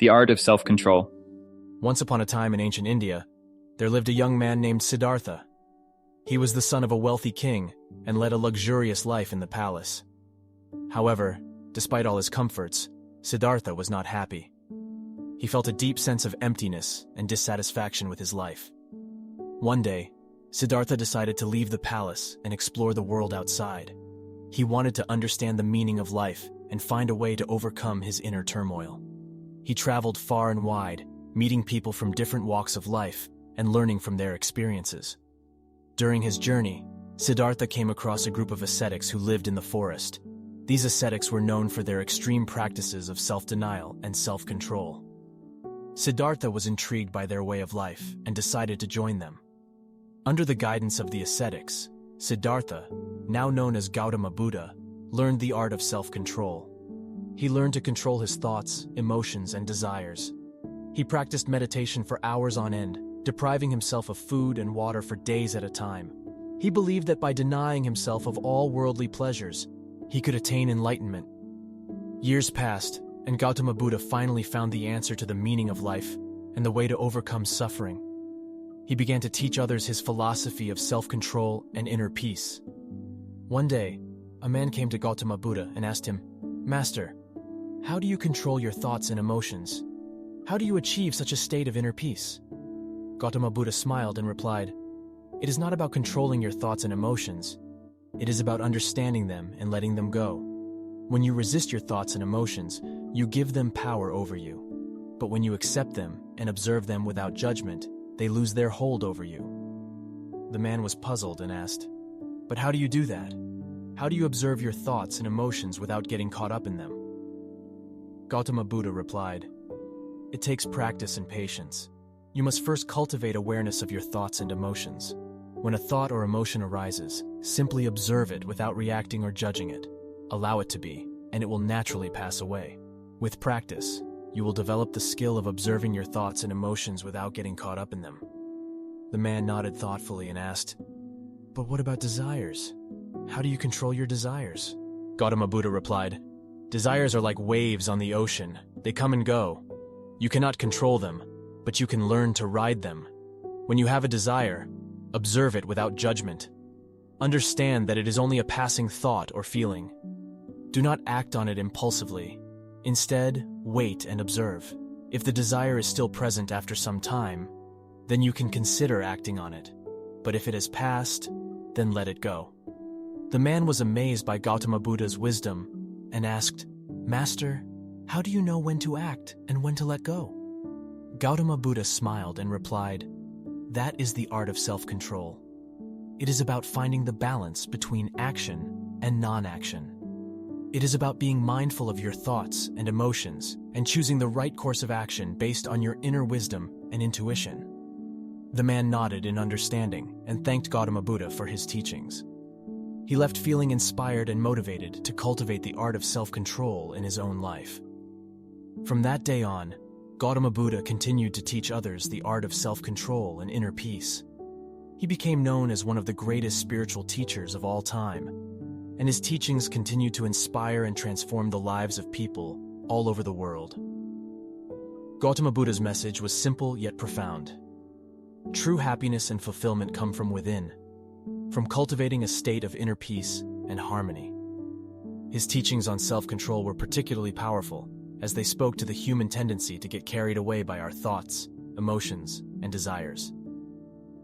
The art of self-control. Once upon a time in ancient India, there lived a young man named Siddhartha. He was the son of a wealthy king and led a luxurious life in the palace. However, despite all his comforts, Siddhartha was not happy. He felt a deep sense of emptiness and dissatisfaction with his life. One day, Siddhartha decided to leave the palace and explore the world outside. He wanted to understand the meaning of life and find a way to overcome his inner turmoil. He traveled far and wide, meeting people from different walks of life and learning from their experiences. During his journey, Siddhartha came across a group of ascetics who lived in the forest. These ascetics were known for their extreme practices of self-denial and self-control. Siddhartha was intrigued by their way of life and decided to join them. Under the guidance of the ascetics, Siddhartha, now known as Gautama Buddha, learned the art of self-control. He learned to control his thoughts, emotions, and desires. He practiced meditation for hours on end, depriving himself of food and water for days at a time. He believed that by denying himself of all worldly pleasures, he could attain enlightenment. Years passed, and Gautama Buddha finally found the answer to the meaning of life and the way to overcome suffering. He began to teach others his philosophy of self-control and inner peace. One day, a man came to Gautama Buddha and asked him, "Master, how do you control your thoughts and emotions? How do you achieve such a state of inner peace?" Gautama Buddha smiled and replied, "It is not about controlling your thoughts and emotions. It is about understanding them and letting them go. When you resist your thoughts and emotions, you give them power over you. But when you accept them and observe them without judgment, they lose their hold over you." The man was puzzled and asked, "But how do you do that? How do you observe your thoughts and emotions without getting caught up in them?" Gautama Buddha replied, "It takes practice and patience. You must first cultivate awareness of your thoughts and emotions. When a thought or emotion arises, simply observe it without reacting or judging it. Allow it to be, and it will naturally pass away. With practice, you will develop the skill of observing your thoughts and emotions without getting caught up in them." The man nodded thoughtfully and asked, "But what about desires? How do you control your desires?" Gautama Buddha replied, "Desires are like waves on the ocean. They come and go. You cannot control them, but you can learn to ride them. When you have a desire, observe it without judgment. Understand that it is only a passing thought or feeling. Do not act on it impulsively. Instead, wait and observe. If the desire is still present after some time, then you can consider acting on it. But if it has passed, then let it go." The man was amazed by Gautama Buddha's wisdom and asked, "Master, how do you know when to act and when to let go?" Gautama Buddha smiled and replied, "That is the art of self-control. It is about finding the balance between action and non-action. It is about being mindful of your thoughts and emotions and choosing the right course of action based on your inner wisdom and intuition." The man nodded in understanding and thanked Gautama Buddha for his teachings. He left feeling inspired and motivated to cultivate the art of self-control in his own life. From that day on, Gautama Buddha continued to teach others the art of self-control and inner peace. He became known as one of the greatest spiritual teachers of all time, and his teachings continue to inspire and transform the lives of people all over the world. Gautama Buddha's message was simple yet profound. True happiness and fulfillment come from within, from cultivating a state of inner peace and harmony. His teachings on self-control were particularly powerful, as they spoke to the human tendency to get carried away by our thoughts, emotions, and desires.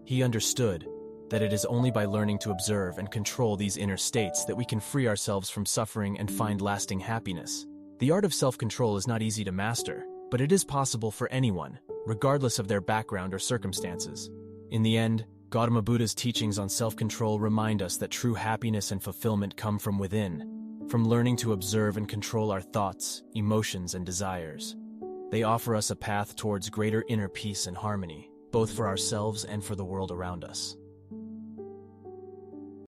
He understood that it is only by learning to observe and control these inner states that we can free ourselves from suffering and find lasting happiness. The art of self-control is not easy to master, but it is possible for anyone, regardless of their background or circumstances. In the end, Gautama Buddha's teachings on self-control remind us that true happiness and fulfillment come from within, from learning to observe and control our thoughts, emotions, and desires. They offer us a path towards greater inner peace and harmony, both for ourselves and for the world around us.